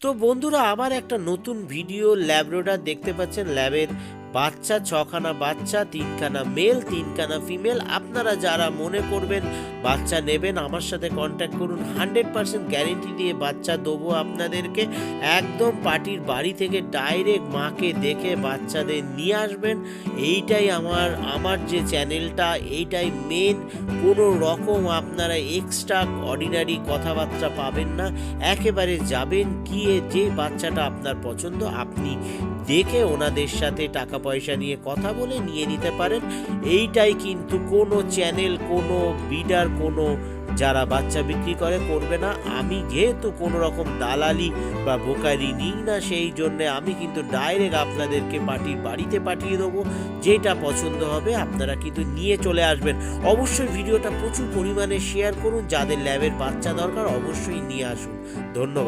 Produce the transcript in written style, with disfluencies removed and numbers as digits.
তো বন্ধুরা, আবার একটা নতুন ভিডিও ল্যাব্রাডর দেখতে পাচ্ছেন। ল্যাবের বাচ্চা, 6খানা বাচ্চা, 3খানা মেল, 3খানা ফিমেল। আপনারা যারা মনে করবেন বাচ্চা নেবেন, আমার সাথে কন্ট্যাক্ট করুন। 100% গ্যারেন্টি দিয়ে বাচ্চা দেবো আপনাদেরকে। একদম পার্টির বাড়ি থেকে ডাইরেক্ট মাকে দেখে বাচ্চাদের নিয়ে আসবেন। এইটাই আমার যে চ্যানেলটা, এইটাই মেন। কোনো রকম আপনারা এক্সট্রা অর্ডিনারি কথাবার্তা পাবেন না। একেবারে যাবেন, গিয়ে যে বাচ্চাটা আপনার পছন্দ আপনি দেখে ওনাদের সাথে টাকা পয়সা নিয়ে কথা বলে নিয়ে নিতে পারেন। এইটাই কিন্তু কোনো চ্যানেল, কোনো বিডার, কোনো যারা বাচ্চা বিক্রি করবে না। আমি যেহেতু কোনো রকম দালালি বা বোকারি নিই না, সেই জন্যে আমি কিন্তু ডাইরেক্ট আপনাদেরকে পার্টির বাড়িতে পাঠিয়ে দেবো। যেটা পছন্দ হবে আপনারা কিন্তু নিয়ে চলে আসবেন। অবশ্যই ভিডিওটা প্রচুর পরিমাণে শেয়ার করুন। যাদের ল্যাবের বাচ্চা দরকার অবশ্যই নিয়ে আসুন। ধন্যবাদ।